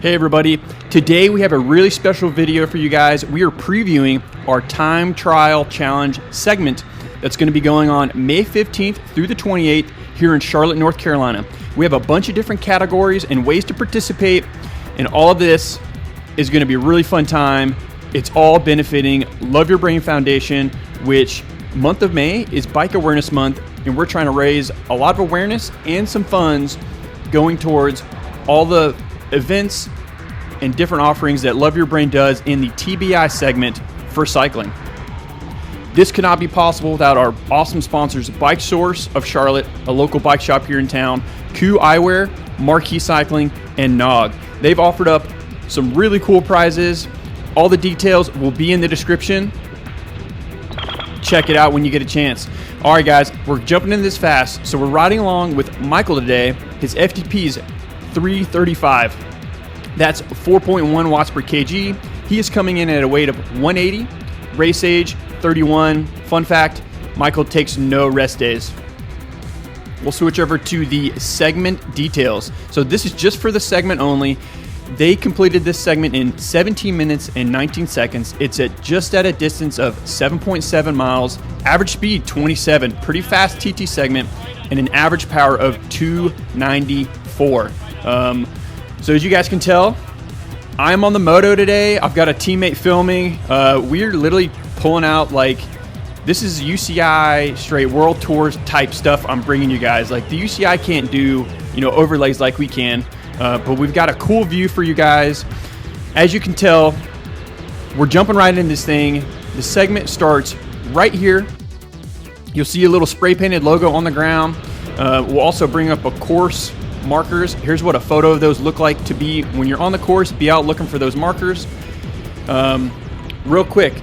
Hey everybody, today we have a really special video for you guys. We are previewing our time trial challenge segment that's going to be going on May 15th through the 28th here in Charlotte, North Carolina. We have a bunch of different categories and ways to participate, and all of this is going to be a really fun time. It's all benefiting LoveYourBrain Foundation, which month of May is Bike Awareness Month, and we're trying to raise a lot of awareness and some funds going towards all the events and different offerings that Love Your Brain does in the TBI segment for cycling. This could not be possible without our awesome sponsors, Bike Source of Charlotte, a local bike shop here in town, Q Eyewear, Marquee Cycling, and Nog. They've offered up some really cool prizes. All the details will be in the description. Check it out when you get a chance. All right, guys, we're jumping into this fast. So we're riding along with Michael today. His FTP is 335. That's 4.1 watts per kg. He is coming in at a weight of 180. Race age, 31. Fun fact, Michael takes no rest days. We'll switch over to the segment details. So this is just for the segment only. They completed this segment in 17 minutes and 19 seconds. It's just at a distance of 7.7 miles, average speed 27, pretty fast TT segment, and an average power of 294. So as you guys can tell, I'm on the moto today. I've got a teammate filming. We're literally pulling out, like, this is UCI straight world tours type stuff I'm bringing you guys. Like, the UCI can't do, overlays like we can, but we've got a cool view for you guys. As you can tell, we're jumping right into this thing. The segment starts right here. You'll see a little spray painted logo on the ground. We'll also bring up a course markers. Here's what a photo of those look like to be when you're on the course. Be out looking for those markers. Real quick,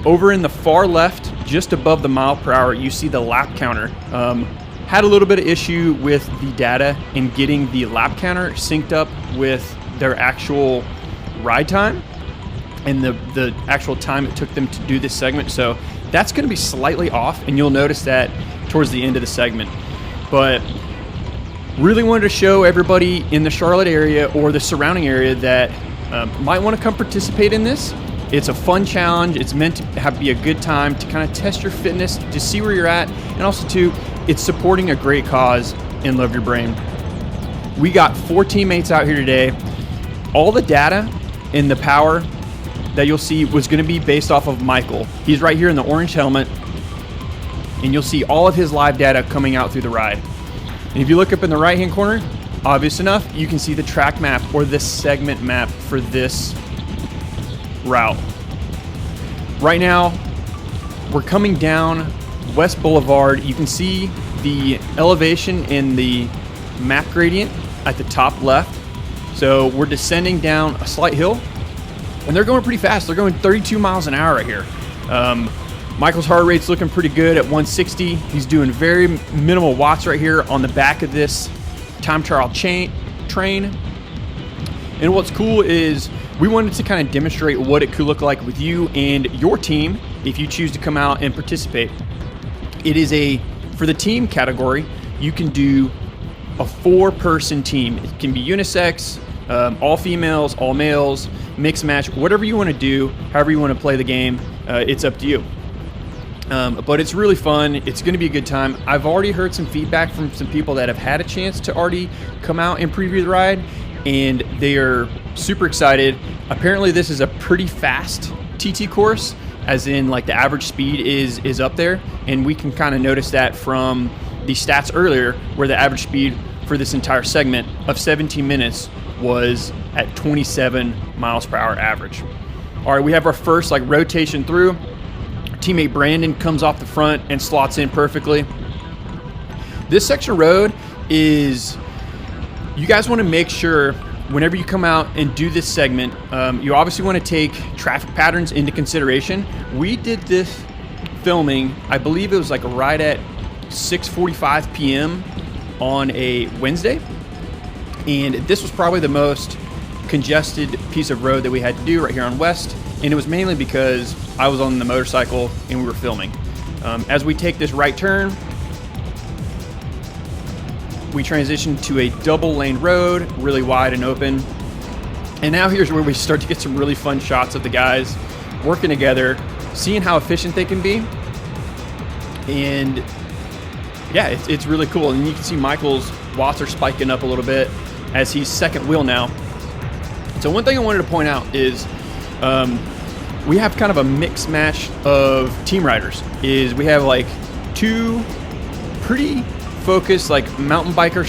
over in the far left, just above the mile per hour, you see the lap counter. Had a little bit of issue with the data in getting the lap counter synced up with their actual ride time and the actual time it took them to do this segment. So that's going to be slightly off, and you'll notice that towards the end of the segment. But really wanted to show everybody in the Charlotte area or the surrounding area that might want to come participate in this. It's a fun challenge. It's meant to be a good time to kind of test your fitness, to see where you're at, and also too, it's supporting a great cause in Love Your Brain. We got 4 teammates out here today. All the data and the power that you'll see was going to be based off of Michael. He's right here in the orange helmet, and you'll see all of his live data coming out through the ride. And if you look up in the right-hand corner, obvious enough, you can see the track map or the segment map for this route. Right now, we're coming down West Boulevard. You can see the elevation in the map gradient at the top left. So we're descending down a slight hill, and they're going pretty fast. They're going 32 miles an hour right here. Michael's heart rate's looking pretty good at 160. He's doing very minimal watts right here on the back of this time trial train. And what's cool is we wanted to kind of demonstrate what it could look like with you and your team if you choose to come out and participate. It is for the team category, you can do a 4-person team. It can be unisex, all females, all males, mixed match, whatever you want to do, however you want to play the game, it's up to you. But it's really fun. It's going to be a good time. I've already heard some feedback from some people that have had a chance to already come out and preview the ride, and they are super excited. Apparently this is a pretty fast TT course, as in like the average speed is up there, and we can kind of notice that from the stats earlier where the average speed for this entire segment of 17 minutes was at 27 miles per hour average. All right, we have our first rotation through. Teammate Brandon comes off the front and slots in perfectly. This section of road is, you guys want to make sure whenever you come out and do this segment, you obviously want to take traffic patterns into consideration. We did this filming, I believe it was right at 6:45 p.m. on a Wednesday, and this was probably the most congested piece of road that we had to do right here on West, and it was mainly because I was on the motorcycle and we were filming. As we take this right turn, we transition to a double lane road, really wide and open. And now here's where we start to get some really fun shots of the guys working together, seeing how efficient they can be. And yeah, it's really cool. And you can see Michael's watts are spiking up a little bit as he's second wheel now. So one thing I wanted to point out is we have kind of a mix match of team riders. Is we have like two pretty focused like mountain biker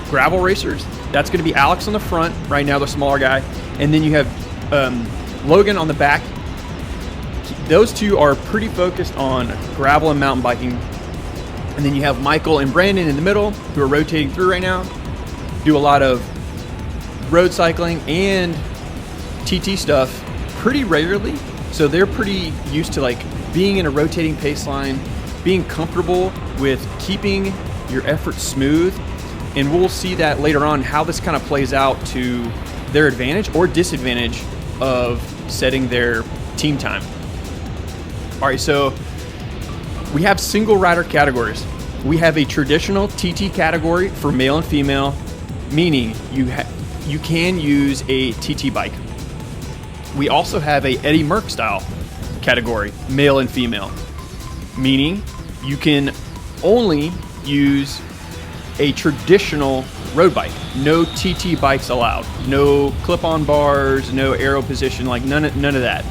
/ gravel racers. That's going to be Alex on the front right now, the smaller guy, and then you have Logan on the back. Those two are pretty focused on gravel and mountain biking. And then you have Michael and Brandon in the middle, who are rotating through right now, do a lot of road cycling and TT stuff pretty regularly. So they're pretty used to like being in a rotating pace line, being comfortable with keeping your efforts smooth. And we'll see that later on, how this kind of plays out to their advantage or disadvantage of setting their team time. All right, so we have single rider categories. We have a traditional TT category for male and female, meaning you can use a TT bike. We also have a Eddie Merckx style category, male and female, meaning you can only use a traditional road bike. No TT bikes allowed. No clip-on bars, no aero position, like none of that.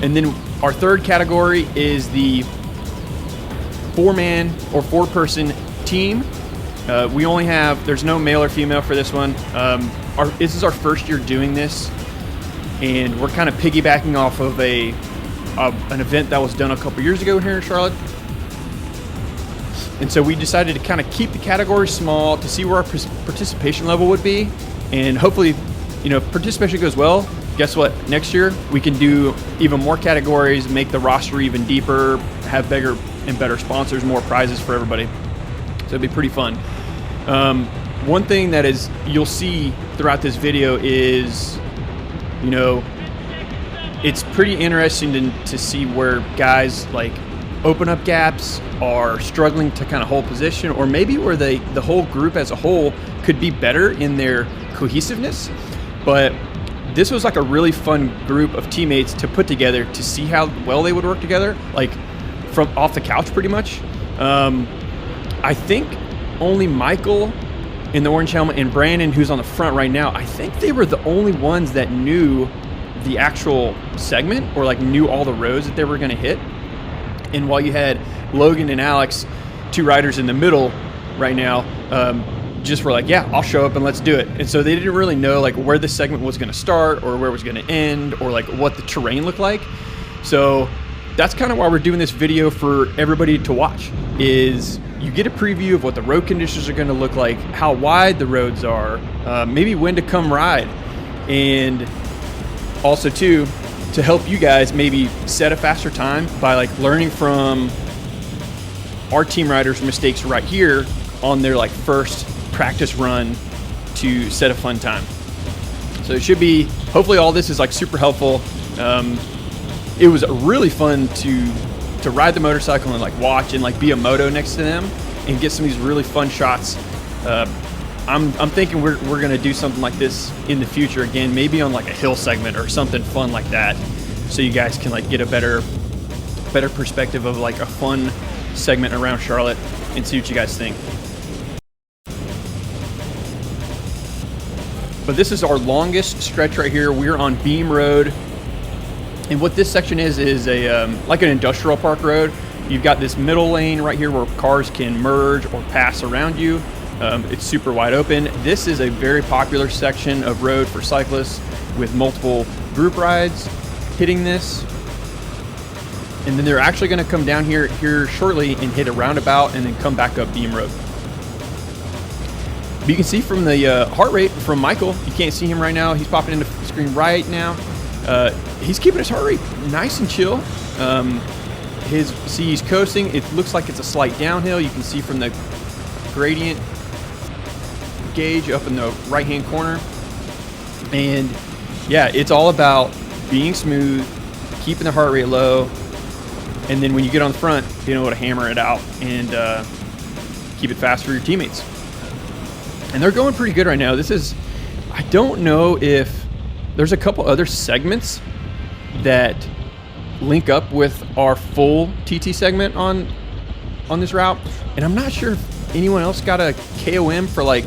And then our third category is the 4-man or 4-person team. We only have, there's no male or female for this one. This is our first year doing this, and we're kind of piggybacking off of an event that was done a couple years ago here in Charlotte. And so we decided to kind of keep the category small to see where our participation level would be. And hopefully, if participation goes well, guess what? Next year, we can do even more categories, make the roster even deeper, have bigger and better sponsors, more prizes for everybody. So it'd be pretty fun. One thing that is you'll see throughout this video is, it's pretty interesting to see where guys like open up gaps, are struggling to kind of hold position, or maybe where the whole group as a whole could be better in their cohesiveness. But this was like a really fun group of teammates to put together to see how well they would work together, like from off the couch pretty much. I think only Michael in the orange helmet and Brandon, who's on the front right now, I think they were the only ones that knew the actual segment or like knew all the roads that they were going to hit. And while you had Logan and Alex, two riders in the middle right now, just were like, yeah, I'll show up and let's do it. And so they didn't really know like where the segment was going to start or where it was going to end or like what the terrain looked like. So that's kind of why we're doing this video for everybody to watch, is you get a preview of what the road conditions are going to look like, how wide the roads are, maybe when to come ride, and also too, to help you guys maybe set a faster time by like learning from our team riders' mistakes right here on their like first practice run to set a fun time. So it should be, hopefully all this is like super helpful. It was really fun to ride the motorcycle and like watch and like be a moto next to them and get some of these really fun shots. I'm thinking we're gonna do something like this in the future again, maybe on like a hill segment or something fun like that, so you guys can like get a better perspective of like a fun segment around Charlotte and see what you guys think. But this is our longest stretch right here. We're on Beam Road, and what this section is a like an industrial park road. You've got this middle lane right here where cars can merge or pass around you. It's super wide open. This is a very popular section of road for cyclists with multiple group rides hitting this. And then they're actually going to come down here shortly and hit a roundabout and then come back up Beam Road. But you can see from the heart rate from Michael, you can't see him right now. He's popping into the screen right now. He's keeping his heart rate nice and chill. He's coasting. It looks like it's a slight downhill. You can see from the gradient gauge up in the right hand corner. And yeah, it's all about being smooth, keeping the heart rate low, and then when you get on the front, being able to hammer it out and keep it fast for your teammates. And they're going pretty good right now. This is, I I don't know if there's a couple other segments that link up with our full TT segment on this route, and I'm not sure if anyone else got a KOM for like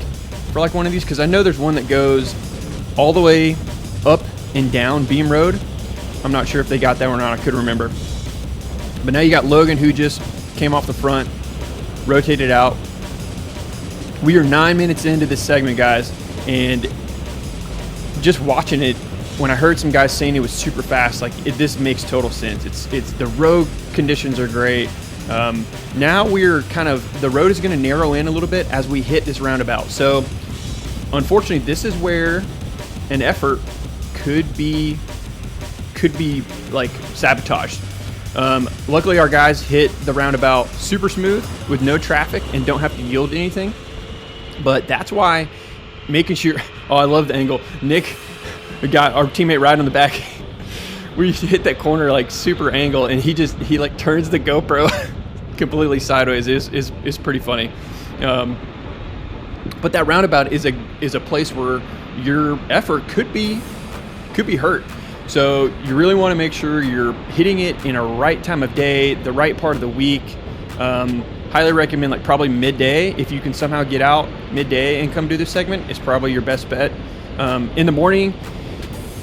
one of these, because I know there's one that goes all the way up and down Beam Road. I'm not sure if they got that or not. I couldn't remember. But now you got Logan, who just came off the front, rotated out. We are 9 minutes into this segment, guys, and just watching it, when I heard some guys saying it was super fast, like this makes total sense. It's the road conditions are great. Now we're the road is going to narrow in a little bit as we hit this roundabout. So unfortunately, this is where an effort could be like sabotaged. Luckily, our guys hit the roundabout super smooth with no traffic and don't have to yield anything. But that's why making sure. Oh, I love the angle. Nick, we got our teammate right on the back. We hit that corner like super angle, and he like turns the GoPro completely sideways. Is pretty funny. But that roundabout is a place where your effort could be hurt. So you really want to make sure you're hitting it in a right time of day, the right part of the week. Highly recommend like probably midday. If you can somehow get out midday and come do this segment, it's probably your best bet. In the morning,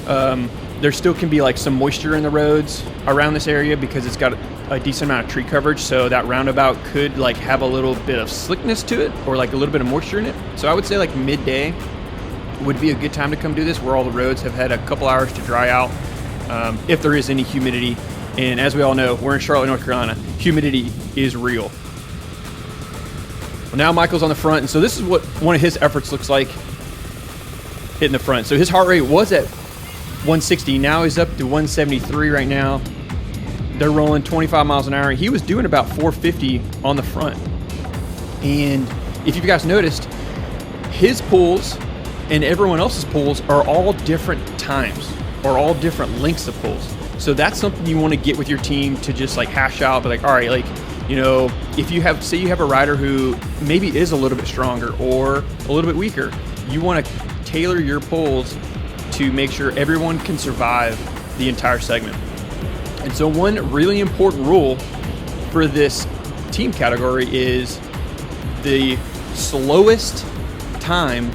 there still can be like some moisture in the roads around this area because it's got a decent amount of tree coverage. So that roundabout could like have a little bit of slickness to it or like a little bit of moisture in it. So I would say like midday would be a good time to come do this, where all the roads have had a couple hours to dry out, if there is any humidity. And as we all know, we're in Charlotte, North Carolina. Humidity is real. Well, now Michael's on the front, and so this is what one of his efforts looks like hitting the front. So his heart rate was at 160. Now he's up to 173 right now. They're rolling 25 miles an hour. He was doing about 450 on the front. And if you guys noticed, his pulls and everyone else's pulls are all different times or all different lengths of pulls. So that's something you want to get with your team to just like hash out, but like, all right, like, you know, if you have, say you have a rider who maybe is a little bit stronger or a little bit weaker, you want to tailor your pulls to make sure everyone can survive the entire segment. And so one really important rule for this team category is the slowest time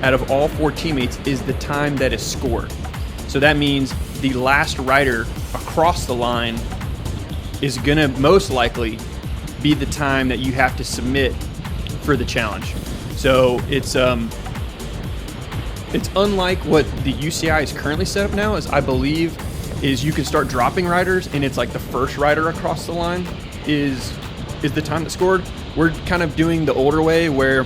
out of all four teammates is the time that is scored. So that means the last rider across the line is going to most likely be the time that you have to submit for the challenge. So it's unlike what the UCI is currently set up now, as I believe is you can start dropping riders and it's like the first rider across the line is the time that scored. We're kind of doing the older way where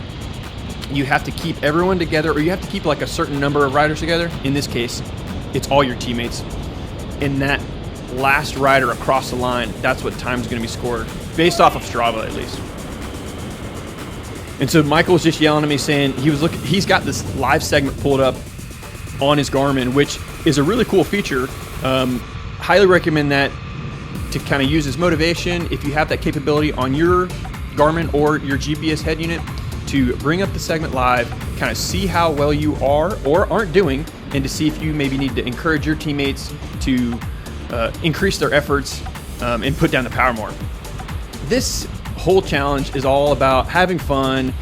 you have to keep everyone together, or you have to keep like a certain number of riders together. In this case, it's all your teammates. And that last rider across the line, that's what time's going to be scored, based off of Strava at least. And so Michael was just yelling at me saying he's got this live segment pulled up on his Garmin, which is a really cool feature. Highly recommend that to kind of use as motivation if you have that capability on your Garmin or your GPS head unit to bring up the segment live, kind of see how well you are or aren't doing, and to see if you maybe need to encourage your teammates to increase their efforts and put down the power more. This whole challenge is all about having fun,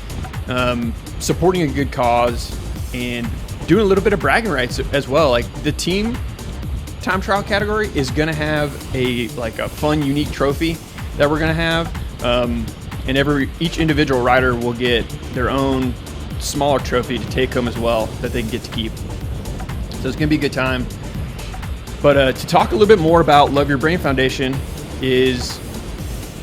supporting a good cause, and doing a little bit of bragging rights as well. Like the team time trial category is going to have a fun, unique trophy that we're going to have, and each individual rider will get their own smaller trophy to take home as well that they can get to keep. So it's going to be a good time. But to talk a little bit more about Love Your Brain Foundation is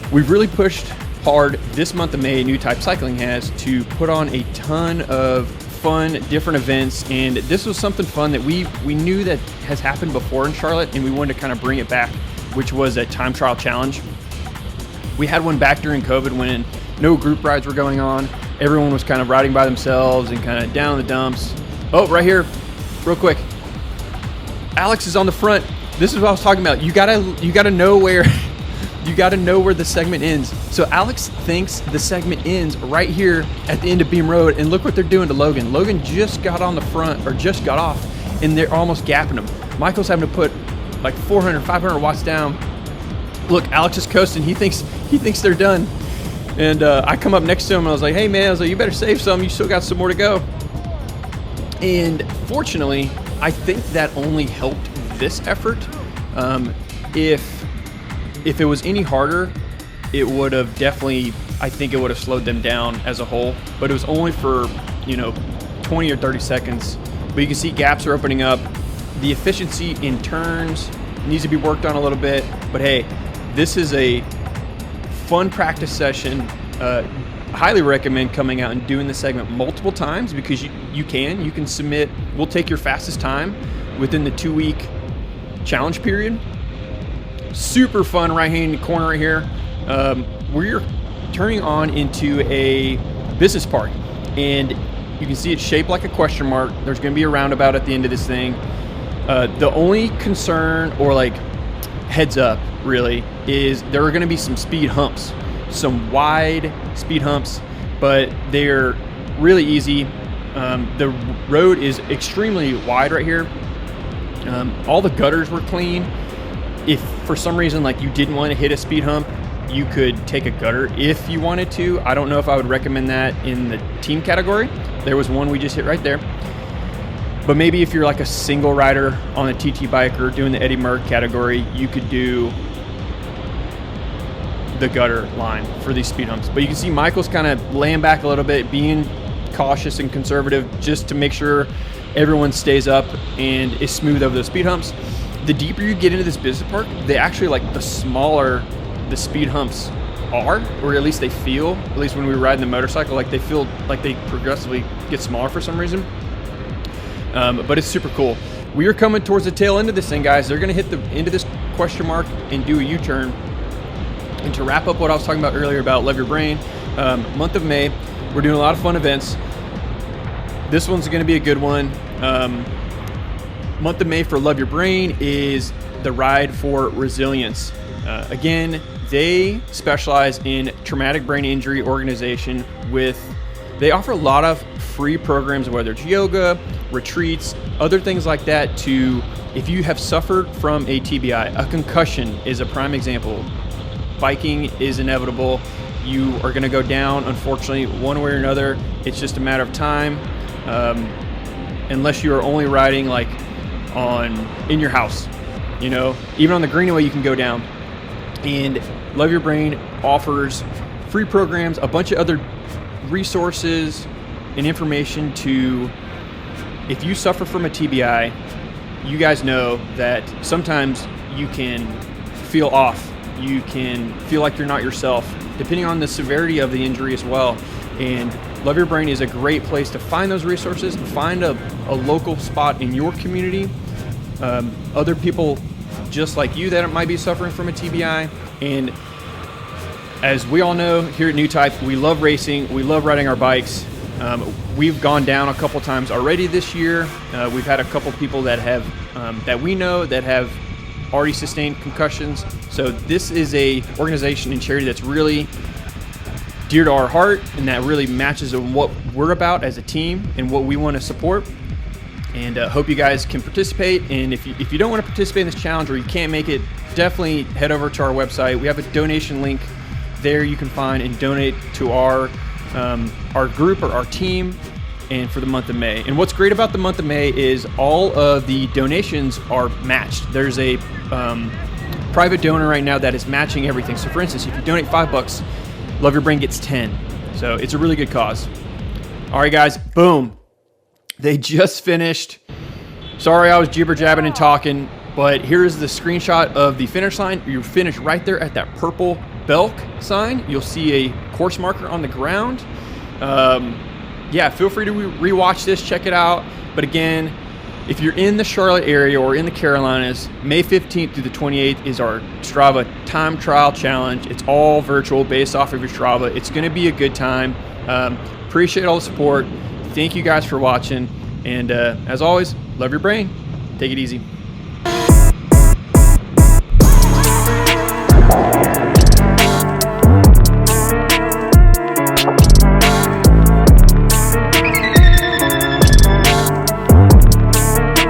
we've really pushed hard this month of May. Newtype Cycling has to put on a ton of fun, different events, and this was something fun that we knew that has happened before in Charlotte, and we wanted to kind of bring it back, which was a time trial challenge. We had one back during COVID when no group rides were going on. Everyone was kind of riding by themselves and kind of down in the dumps. Oh, right here, real quick. Alex is on the front. This is what I was talking about. You gotta know where You got to know where the segment ends. So Alex thinks the segment ends right here at the end of Beam Road, and look what they're doing to Logan. Logan just got on the front, or just got off, and they're almost gapping him. Michael's having to put like 400, 500 watts down. Look, Alex is coasting. He thinks they're done. And I come up next to him and I was like, hey man, I was like, you better save some. You still got some more to go. And fortunately, I think that only helped this effort. If it was any harder, it would have definitely, I think it would have slowed them down as a whole. But it was only for, 20 or 30 seconds. But you can see gaps are opening up. The efficiency in turns needs to be worked on a little bit. But hey, this is a fun practice session. Highly recommend coming out and doing the segment multiple times, because you can submit. We'll take your fastest time within the 2-week challenge period. Super fun right-hand corner right here. We're turning on into a business park, and you can see it's shaped like a question mark. There's going to be a roundabout at the end of this thing. The only concern, or like heads up really, is there are going to be some speed humps, some wide speed humps, but they're really easy. The road is extremely wide right here. All the gutters were clean. If for some reason like you didn't want to hit a speed hump, you could take a gutter if you wanted to. I don't know if I would recommend that in the team category. There was one we just hit right there. But maybe if you're like a single rider on a TT bike or doing the Eddie Merck category, you could do the gutter line for these speed humps. But you can see Michael's kind of laying back a little bit, being cautious and conservative, just to make sure everyone stays up and is smooth over those speed humps. The deeper you get into this business park, they actually, like, the smaller the speed humps are, or at least they feel, at least when we were riding the motorcycle, like they feel like they progressively get smaller for some reason. But it's super cool. We are coming towards the tail end of this thing, guys. They're going to hit the end of this question mark and do a U-turn. And to wrap up what I was talking about earlier about Love Your Brain, month of May, we're doing a lot of fun events. This one's going to be a good one. Month of May for Love Your Brain is the Ride for Resilience. Again, they specialize in traumatic brain injury organization. They offer a lot of free programs, whether it's yoga, retreats, other things like that, to if you have suffered from a TBI. A concussion is a prime example. Biking is inevitable. You are going to go down, unfortunately, one way or another. It's just a matter of time, unless you are only riding like in your house. Even on the greenway you can go down. And Love Your Brain offers free programs, a bunch of other resources and information to, if you suffer from a TBI, you guys know that sometimes you can feel off. You can feel like you're not yourself, depending on the severity of the injury as well. And Love Your Brain is a great place to find those resources, find a local spot in your community, other people just like you that might be suffering from a TBI. And as we all know, here at Newtype, we love racing, we love riding our bikes. We've gone down a couple times already this year. We've had a couple people that have that we know that have already sustained concussions. So this is a organization and charity that's really dear to our heart, and that really matches on what we're about as a team and what we want to support. And hope you guys can participate. And if you don't want to participate in this challenge, or you can't make it, definitely head over to our website. We have a donation link there you can find and donate to our group or our team, and for the month of May. And what's great about the month of May is all of the donations are matched. There's a private donor right now that is matching everything. So for instance, if you donate $5, Love Your Brain gets 10. So it's a really good cause. All right, guys, boom. They just finished. Sorry, I was jibber jabbing and talking, but here's the screenshot of the finish line. You finish right there at that purple Belk sign. You'll see a course marker on the ground. Yeah, feel free to rewatch this, check it out. But again, if you're in the Charlotte area or in the Carolinas, May 15th through the 28th is our Strava time trial challenge. It's all virtual based off of your Strava. It's going to be a good time. Appreciate all the support. Thank you guys for watching. And as always, love your brain. Take it easy.